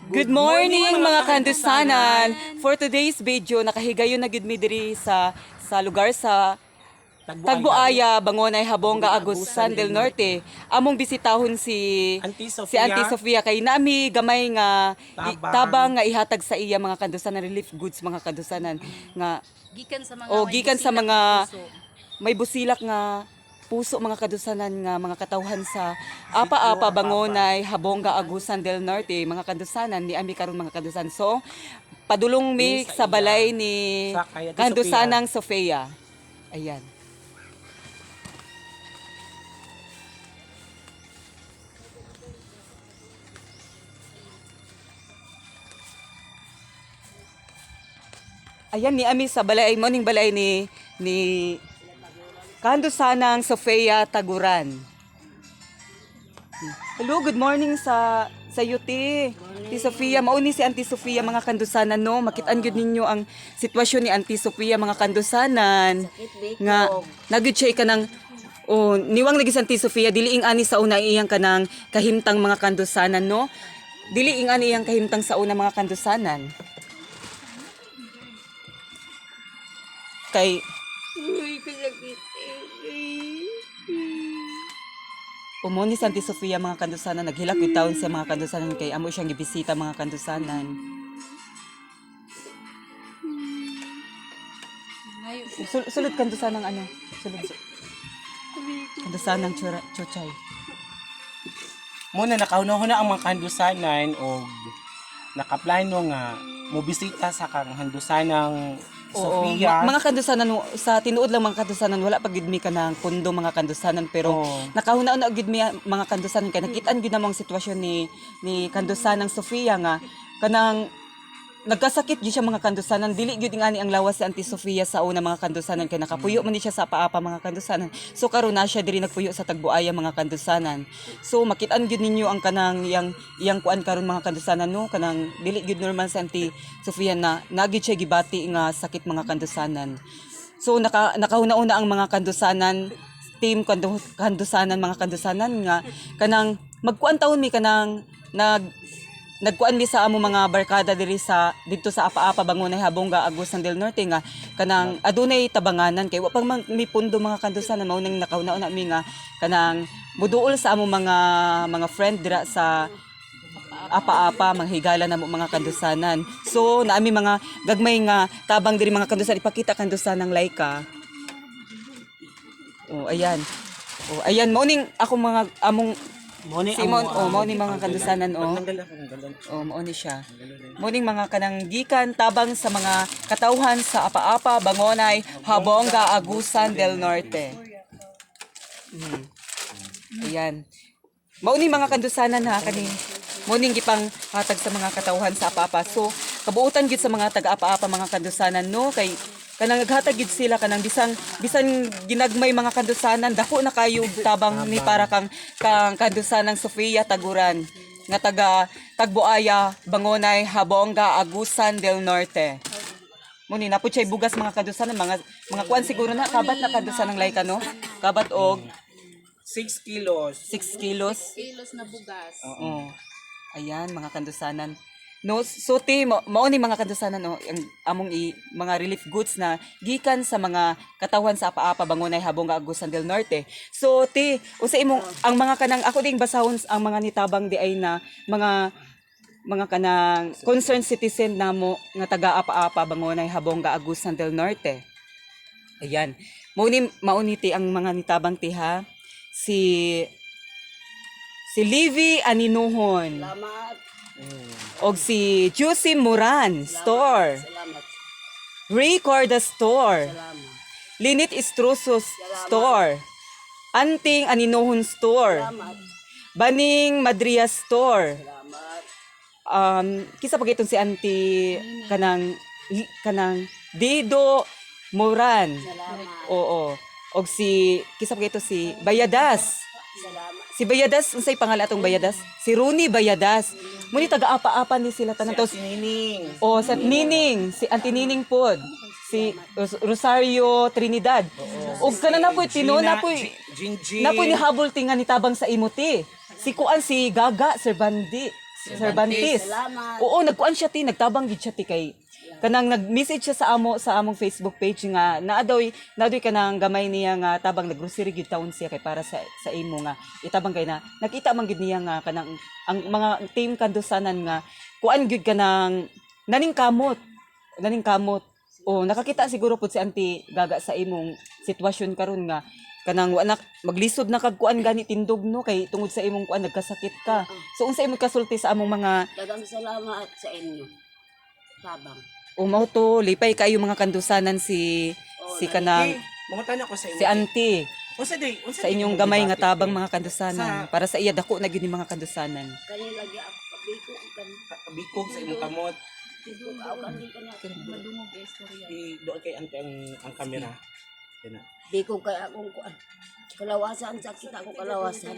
Good morning mga kandusanan. For today's video, nakahigayon na gid mi diri sa lugar sa Tagbuaya, Bangonay, Habonga, Agusan del Norte. Among bisitahon si Auntie Sofia kay nami gamay nga tabang nga ihatag sa iya mga kandusanan, relief goods mga kandusanan nga gikan sa mga may busilak nga puso mga kadusanan nga mga katawhan sa Apa-Apa, Bangonay, Habonga, Agusan del Norte, mga kadusanan ni ami karon mga kadusan. So padulong mi sa balay ni kandusanang Sofia. Ayan. Ayan ni ami sa balay mo ning balay ni kandusanang Sofia Taguran. Hello, good morning sa yuti. Auntie Sofia, mao ni si Auntie Sofia mga kandusanan no. Makit-an gyud ninyo ang sitwasyon ni Auntie Sofia mga kandusanan. Nga nagyud siya kanang niwang lagi si Auntie Sofia dili ing ani sa una iyang kanang kahimtang mga kandusanan no. Dili ing ani iyang kahimtang sa una mga kandusanan. Kay Umoni sa Auntie Sofia mga kandusanan, naghilak yung taon sa mga kandusanan kay amo siyang gibisita mga kandusanan. Sulod kandusanang ano? Sulod. Kandusanang chuchay. Muna nakahuna-huna ang mga kandusanan o nakaplano nga mobisita sa kang kandusanang Sofia. Mga kandusanan sa tinuod lang mga kandusanan wala pa gid mi kanang pundo mga kandusanan pero nakahuna-una gid mi mga kandusanan kay nakit-an gid namang sitwasyon ni kandusanang Sofia nga kanang nagkasakit gyud siya mga kandusanan dili gyud ingani ang lawas si Auntie Sofia sa una mga kandusanan kay nakapuyo man ni siya sa Apa-Apa mga kandusanan. So karon na siya diri nagpuyo sa Tagbuaya mga kandusanan. So makit-an gyud ninyo ang kanang iyang kuan karon mga kandusanan no kanang dili gyud normal si Auntie Sofia na nagyud siya gibati nga sakit mga kandusanan. So nakahuna-una ang mga kandusanan team kandusanan mga kandusanan nga kanang magkuan taon mi kanang nagkuan mi sa amo mga barkada diri dito sa Apa-Apa, Bangonay, Habonga, Agusan del Norte nga kanang adunay tabanganan kay wa pang mi pundo mga kandusanan mao nang nakauna-una mi nga kanang muduol sa amo mga friend dira sa Apa-Apa manghigala na mo mga kandusanan. So naami mga gagmay nga tabang diri mga kandusanan ipakita kandusanang Laika. Ayan. Ayan mao ning ako mga among Simon, mao ni mga kandusanan mao ni siya. Mao ning mga kanang gikan tabang sa mga katawhan sa Apa-Apa, Bangonay, Habonga, Agusan del Norte. Ayan. Mao ni mga kandusanan ha kani. Mao ning gipang hatag sa mga katawhan sa Apa-Apa. So kabuutan gid sa mga taga Apa-Apa mga kandusanan no kay kanang naghatag gid sila kanang bisan ginagmay mga kandusanan dako na kayo tabang ni para kang kandusanang Sofia Taguran nga taga Tagbuaya, Bangonay, Habonga, Agusan del Norte. Muni napud siya bugas mga kandusanan mga kuan siguro na kabat na kandusanang Laika no. Kabat og 6 kilos. 6 kilos. 6 kilos na bugas. Oo. Ayan mga kandusanan. No, so mao ni mga kandusanan no, ang among mga relief goods na gikan sa mga katawhan sa Apa-Apa, Bangonay, Habonga, Agusan del Norte. So usa imong ang mga kanang ako ding basahon ang mga nitabang di ay na mga kanang concerned citizen namo nga taga Apa-Apa, Bangonay, Habonga, Agusan del Norte. Ayan. Mauniti ang mga nitabang ha. Si Livy Aninuhon. Salamat. Og si Juicy Moran Store. Salamat. Ray Corda Store. Salamat. Linit Istrusos Store. Anting Aninuhon Store. Salamat. Baning Madria Store. Salamat. Kisa pag itong si Auntie kanang Dido Moran. Salamat. Oo. Og kisa pag ito si Bayadas. Salamat. Si Bayadas, unsay pangalan atong Bayadas? Si Rooney Bayadas. Muni taga Apa-Apa ni sila tanan tos. Nining. Si Nining, si Auntie Nining pod. Si Rosario Trinidad. Og kana na poy tino na poy. Jinji. Na poy ni habol tinga ni tabang sa imuti. Si Kuan si Gaga Sir Bandi. Cervantes. Salamat. Oo, nagkuan siya ti, nagtabang gid siya ti kay kanang nag-message siya sa among Facebook page nga naadoy kanang gamay niya nga tabang naggrocery gyud taon siya kay para sa imo nga itabang kay na nakita man gid niya nga kanang ang mga team kandusanan nga kuan gyud kanang naning kamot. O nakakita siguro pud si Auntie Gaga sa imong sitwasyon karon nga kanang wa na maglisod na kag kuan gani tindog no kay tungod sa imong kuan nagkasakit ka. So unsa imong kasulti sa among mga Dagang salamat sa inyo. Tabang. mao to lipay kayo mga kandusanan si kanang Mangutan ako sa si imo. Auntie Unsa sa day inyong mo gamay nga gibati, tabang te? mga kandusanan Sa- para sa iya dako na gyud ni mga kandusanan. Kani lagi ako kabiko kan. Bikog sa imong kamot. Dito ka ako kandi ka na. Madungog istorya. Doon kay ang camera. Yan na. Biko kay akong kuan. Kalawasan sakit ako kalawasan.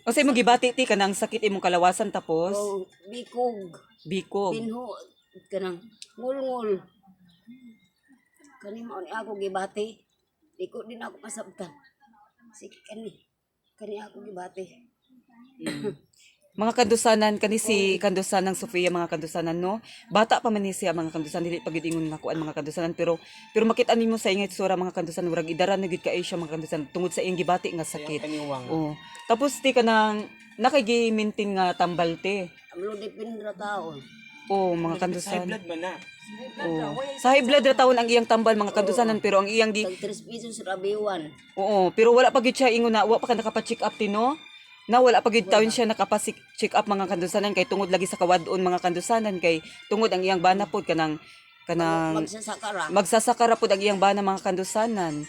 O sa imong gibati ti kanang sakit imong kalawasan tapos Oh, bikog. bikog. Pinho kanang ngul-ngul. Kani mao ni ako gibati. Biko din ako masabtan. Sige kani ako gibati. Mga kandusanan kani si kandusanang Sofia mga kandusanan no. Bata pa man ni siya mga kandusanan dili pa gid ingon nga kuan mga kandusanan pero makita nimo sa ingay sura mga kandusanan murag idaran na gid kay siya mga kandusanan tungod sa iyang gibati nga Sakit. sakit. Kaniwang. Oh. Tapos ti kanang nakagi-maintain nga tambal te. Amlo dipin ra taon. Oh, mga Sa high kandusan. blood man na. Oh. Sa high blood ra taon ang iyang tambal mga kandusanan pero ang iyang Tag 3 pesos ra biwan. oo, pero wala pa gid siya ingon na wa pa ka nakapa-check up tino. Na wala pa gid taon siya nakapa-check up mga kandusanan kay tungod lagi sa kawadon mga kandusanan kay tungod ang iyang bana pod kanang Magsasakara. magsasakara pod ang iyang bana mga kandusanan.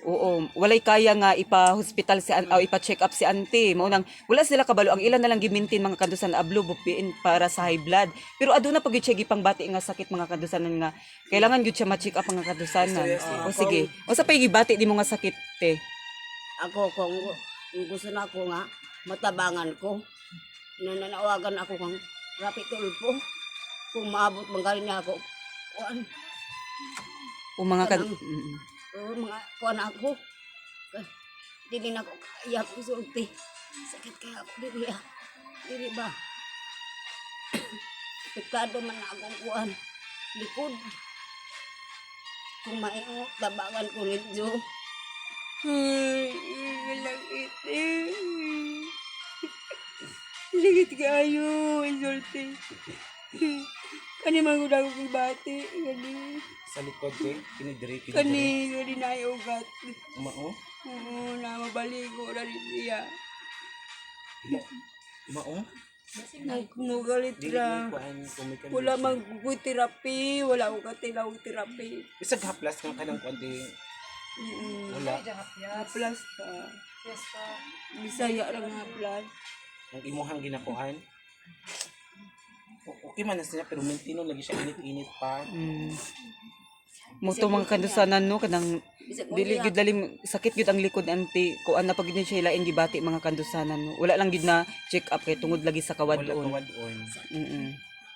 Oo, walay kaya nga ipa-hospital si o ipa-check up si Auntie. Mao nang wala sila kabalo ang ilan na lang gi-maintain mga kandusan ablo bupiin para sa high blood. Pero aduna pa gyud siya gipangbati nga sakit mga kandusanan nga kailangan gyud siya ma-check up mga kandusanan. O sige. O sa pay gibati di mo nga sakit te. Ako kung gusto na ako nga matabangan ko. Nananawagan ako kang rapi tulpo. Kung maabot manggaling na ako. Kuan, O mga kan mga kuan ako. Dili na ako kaya ko sulti. Sakit kaya ako dili ah. Dili ba? Pektado man na akong kuan. Likod. Kung maingo, tabangan ko nito. Langit eh. Langit kayo, isulti. Kani magud ako kibati, kani. Sa likod te. Pinidiri. Kani na ay ugat. Mao. Oo, na mabaligo na rin niya. Mao. Nagmugalit Dili ra. mo kuan kumikan. Wala magkukuy therapy, wala ko katilaw therapy. Isag haplas nga kanang kuan te. Wala. Plus pa. Bisaya ra nga plus. Ang imuhang ginakuan. Okay man na siya pero mentino lagi siya init-init pa. mo to mga kandusanan no kanang dili gyud lalim sakit gyud ang likod Auntie ko ana pa gyud siya ilain gibati mga kandusanan no. Wala lang gyud na check up kay tungod lagi sa Wala kawadon. kawadon.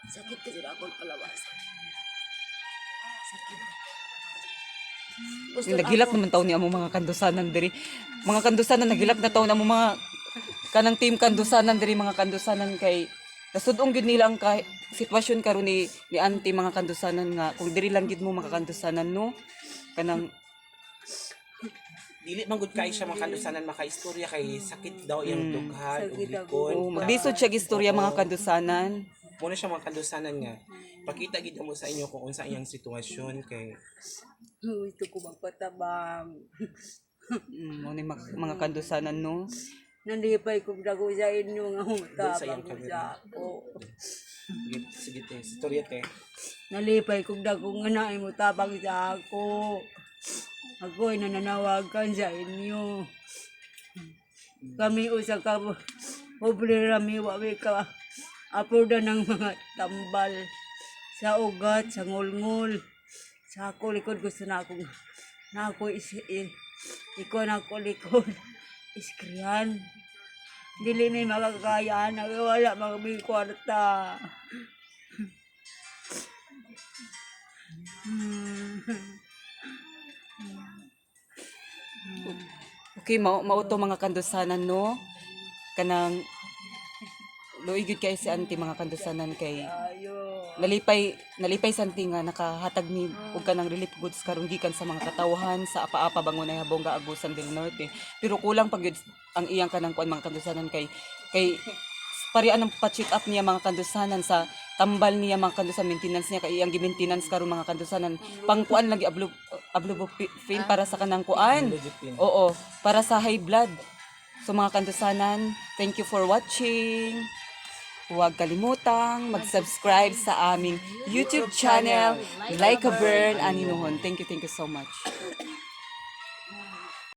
Sakit kasi ako kalawasan. Sakit. Naghilak naman taon ni among mga kandusanan diri. Mga kandusanan naghilak na taon among mga kanang team kandusanan diri mga kandusanan kay nasudong gyud nila ang sitwasyon karon ni Auntie mga kandusanan nga kung diri lang gyud mo mga kandusanan no kanang Dili man gud kay siya makalusanan makaistorya kay sakit daw iyang dughan ug Sakit likod. maglisod siya istorya mga kandusanan. Muna siya makalusanan nga. Pakita gid mo sa inyo kung unsa iyang sitwasyon kay Gusto ko magpatabang. Mo ni mga kandusanan no. Nandipay ko dago sa inyo nga Doon sa iyang humatabang camera. sa ako. sige te, istorya te. Nalipay kong dago nga na mo tabang sa ako. Ako'y nananawagan sa inyo. Kami usa ka pobre rami wawi ka apoda ng mga tambal sa ugat, sa ngulngul. Sa ako likod gusto na ako ikaw na ako likod. Iskriyan. Dili may makakayaan. Wala mga kwarta. Okay, mao to mga kandusanan no. Kanang luigid kay si auntie mga kandusanan kay Ayo. nalipay santi nga nakahatag ni og kanang relief goods karon gikan sa mga katawhan sa apa-apa bangunay habong Agusan del Norte. Pero kulang pag yun ang iyang kanang kuan mga kandusanan kay parian ng pa-check up niya mga kandusanan sa tambal niya mga kandusanan maintenance niya kay iyang gi-maintenance karon mga kandusanan pangkuan lagi ablubopin para sa kanang kuan. Oo, para sa high blood. So mga kandusanan, thank you for watching. Huwag kalimutang mag-subscribe sa aming YouTube channel, Like a Burn Aninuhon. Thank you so much.